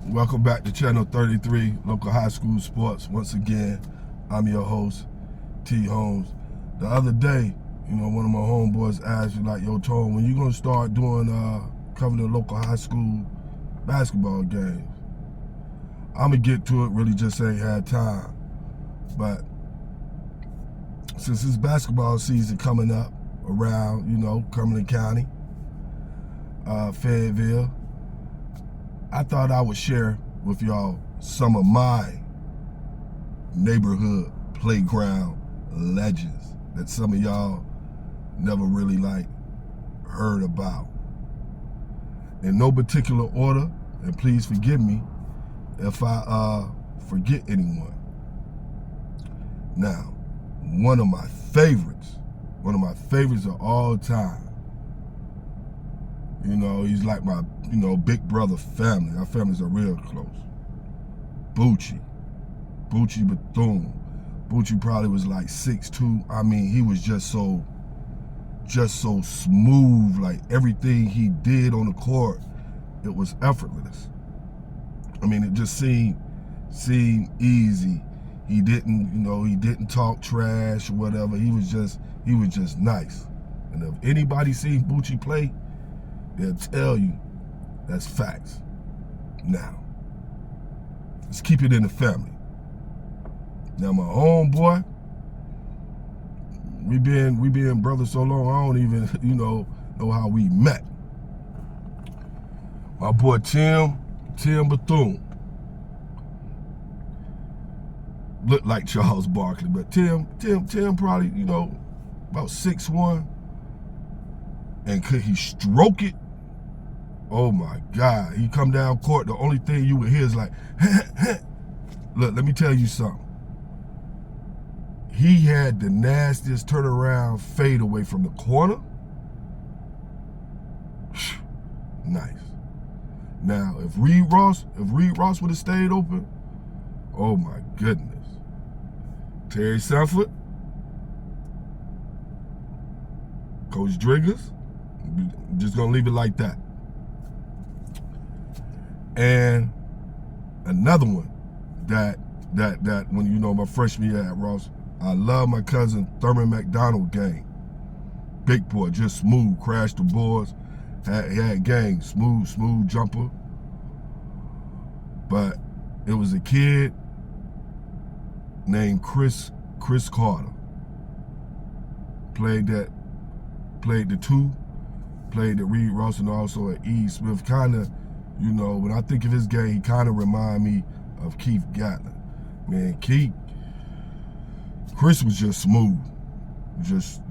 Welcome back to Channel 33, Local High School Sports. Once again, I'm your host, T. Holmes. The other day, one of my homeboys asked me, like, yo, Tone, when you gonna start doing, covering the local high school basketball games? I'm gonna get to it, really just ain't had time. But since it's basketball season coming up around, Cumberland County, Fayetteville, I thought I would share with y'all some of my neighborhood playground legends that some of y'all never really heard about. In no particular order, and please forgive me if I forget anyone. Now, one of my favorites of all time. He's like my, big brother family. Our families are real close. Bucci Bethune. Bucci probably was like 6'2". I mean, he was just so smooth. Like everything he did on the court, it was effortless. I mean, it just seemed easy. He didn't talk trash or whatever. He was just nice. And if anybody seen Bucci play, they'll tell you that's facts. Now, let's keep it in the family. Now, my homeboy, we been brothers so long, I don't even, know how we met. My boy Tim Bethune. Looked like Charles Barkley, but Tim probably, about 6'1". And could he stroke it? Oh my God. He come down court, the only thing you would hear is like, Look, let me tell you something. He had the nastiest turnaround fade away from the corner. Nice. Now, if Reed Ross would have stayed open, oh my goodness. Terry Sanford, Coach Driggers, I'm just gonna leave it like that. And another one that when my freshman year at Ross, I love my cousin Thurman McDonald game. Big boy, just smooth, crashed the boards, had game, smooth jumper. But it was a kid named Chris Carter. Played the 2, played at Reed Ross and also at E. Smith. Kinda, when I think of his game, he kinda remind me of Keith Gatlin. Man, Chris was just smooth. Just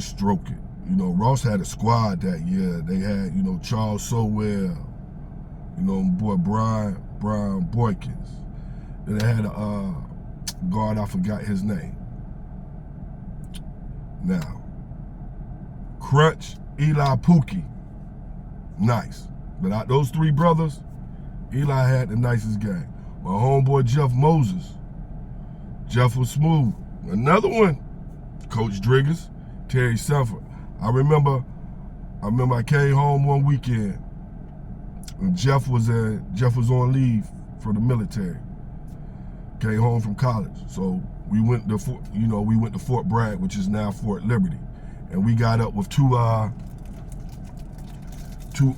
stroke it. Ross had a squad that year. They had, Charles Sowell, boy Brian Boykins. Then they had a guard, I forgot his name. Now, Crutch, Eli Pookie, nice. But out those 3 brothers, Eli had the nicest game. My homeboy Jeff Moses, Jeff was smooth. Another one, Coach Driggers, Terry Sanford. I remember I came home one weekend and Jeff was on leave for the military. Came home from college, so we went to Fort Bragg, which is now Fort Liberty, and we got up with two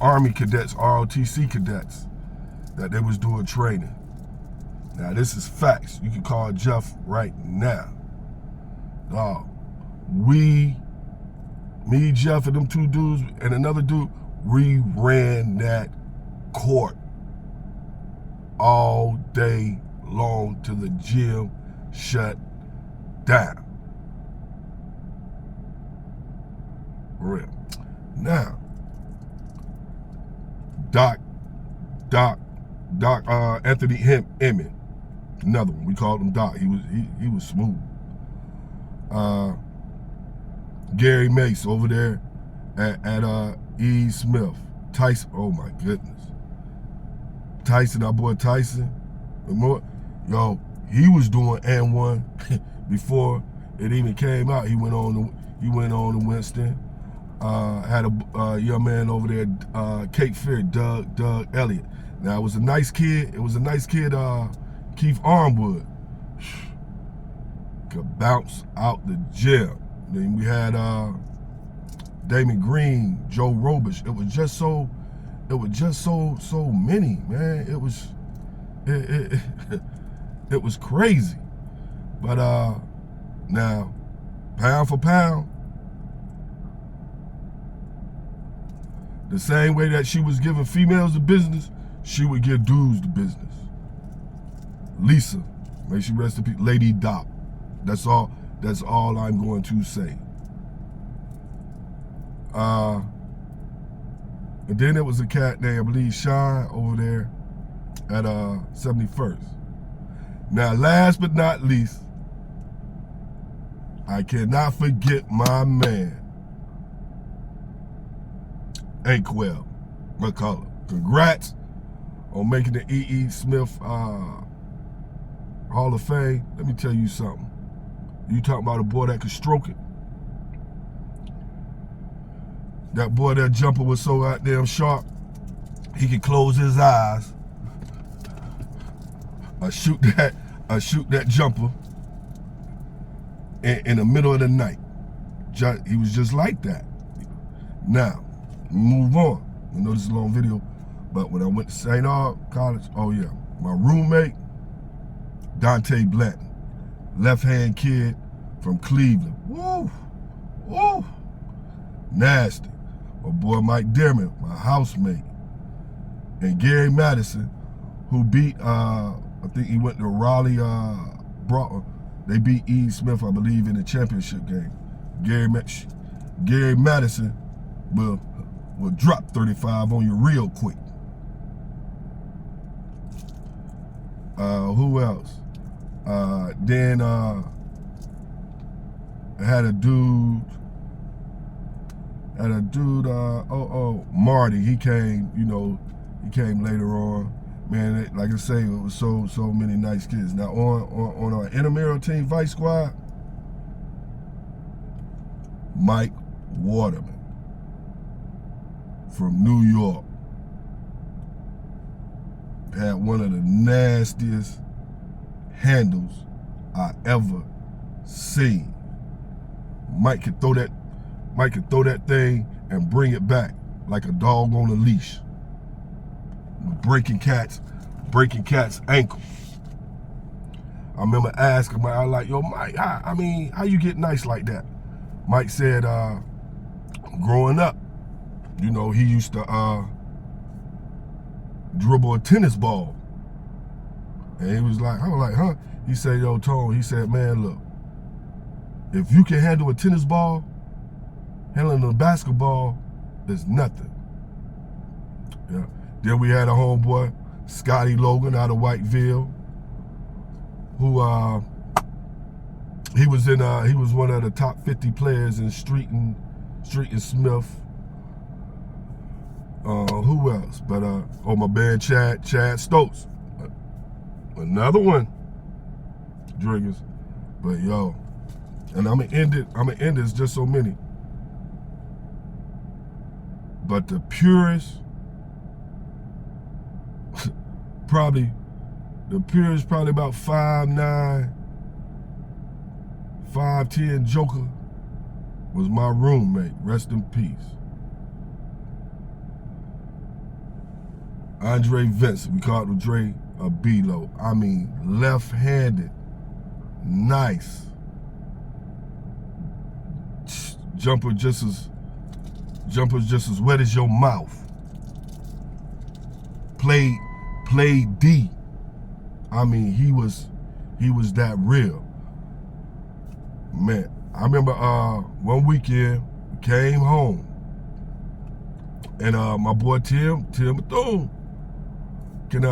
Army cadets, ROTC cadets, that they was doing training. Now this is facts. You can call Jeff right now. Me, Jeff, and them 2 dudes and another dude, we ran that court all day long till the gym shut down. Real. Now, Doc Anthony Emmett, another one. We called him Doc. He was smooth. Gary Mace over there at E. Smith. Tyson, oh my goodness. Tyson, our boy Tyson. He was doing N1 before it even came out. He went on to Winston. Had a young man over there, Cape Fear, Doug Elliott. Now it was a nice kid. It was a nice kid, Keith Armwood. Could bounce out the gym. Then we had Damon Green, Joe Robish. It was just so many, man. It was crazy. But now, pound for pound, the same way that she was giving females the business, she would give dudes the business. Lisa, may she rest in peace, Lady Doc. That's all I'm going to say. And then there was a cat named, I believe, Sean over there at 71st. Now, last but not least, I cannot forget my man, Anquell McCullough. Congrats on making the E.E. Smith Hall of Fame. Let me tell you something. You talking about a boy that could stroke it? That boy, that jumper was so goddamn sharp, he could close his eyes or shoot that jumper in the middle of the night. He was just like that. Now, move on. I know this is a long video, but when I went to St. Aug College, oh yeah, my roommate, Dante Blanton, left-hand kid from Cleveland. Woo, woo, nasty. My boy Mike Dearman, my housemate, and Gary Madison, who beat, I think he went to Raleigh, they beat E. Smith, I believe, in the championship game. Gary Madison will drop 35 on you real quick. Who else? Then I had a dude, Marty. He came, he came later on. Man, like I say, it was so many nice kids. Now on our intramural team, Vice Squad, Mike Waterman from New York had one of the nastiest handles I ever seen. Mike could throw that thing and bring it back like a dog on a leash. Breaking cats' ankle. I remember asking Mike, I was like, yo, Mike, how you get nice like that? Mike said, growing up, he used to dribble a tennis ball. And he was like, I was like, huh? He said, yo, Tone, he said, man, look, if you can handle a tennis ball, handling a basketball is nothing. Yeah. Then we had a homeboy, Scotty Logan out of Whiteville, who he was one of the top 50 players in Street and Smith. Who else? But my band Chad Stokes, another one, Driggers. But yo, and I'm gonna end it. It's just so many. But the purest, probably about 5'9", 5'10" Joker was my roommate. Rest in peace. Andre Vincent, we called him Dre Abilo. I mean, left-handed, nice. Jumper just as wet as your mouth. Played D. I mean, he was that real. Man, I remember one weekend we came home and my boy Tim Bethune can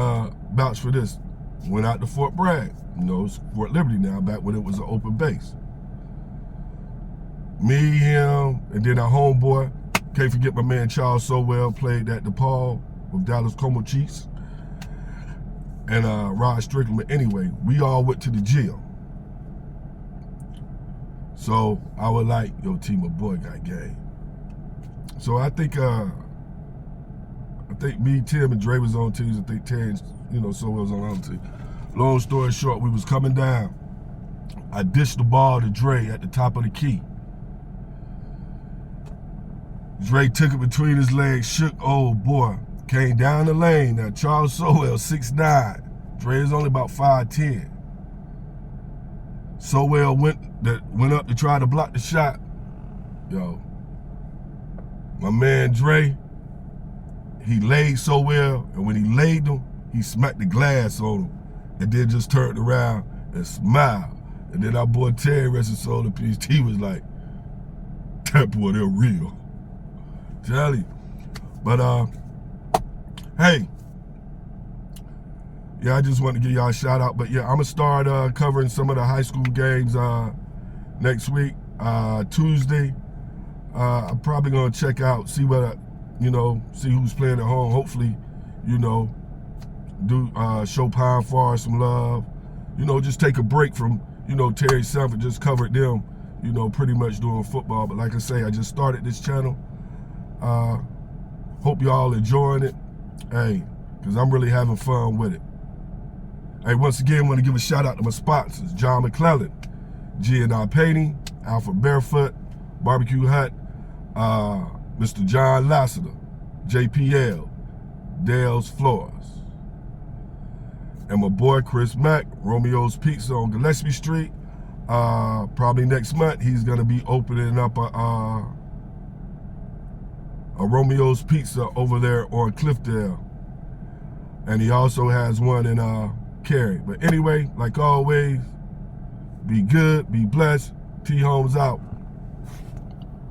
vouch for this. Went out to Fort Bragg, it's Fort Liberty now, back when it was an open base. Me, him, and then our homeboy, can't forget my man Charles Sowell, played at DePaul with Dallas Como Chiefs, and Rod Strickland. But anyway, we all went to the gym. So I was like, yo, T, my boy got game. So I think think me, Tim, and Dre was on teams. I think Terrence, Sowell was on the other team. Long story short, we was coming down. I dished the ball to Dre at the top of the key. Dre took it between his legs, shook, oh boy, came down the lane. Now Charles Sowell, 6'9". Dre is only about 5'10". Sowell went up to try to block the shot. Yo, my man Dre, he laid Sowell, and when he laid him, he smacked the glass on him, and then just turned around and smiled. And then our boy Terry, rest his soul in peace, he was like, that boy, they're real. Tell you. But, hey, yeah, I just want to give y'all a shout out. But yeah, I'm going to start covering some of the high school games next week, Tuesday. I'm probably going to check out, see what, see who's playing at home. Hopefully, do show Pine Forest some love. Just take a break from, Terry Sanford, just covered them, pretty much doing football. But like I say, I just started this channel. Hope y'all enjoying it. Hey, because I'm really having fun with it. Hey, once again, I want to give a shout out to my sponsors, John McClellan, G&I Painting, Alpha Barefoot, Barbecue Hut, Mr. John Lassiter, JPL, Dale's Floors. And my boy Chris Mack, Romeo's Pizza on Gillespie Street. Probably next month, he's going to be opening up a Romeo's Pizza over there on Cliffdale. And he also has one in Cary. But anyway, like always, be good, be blessed. T Holmes out.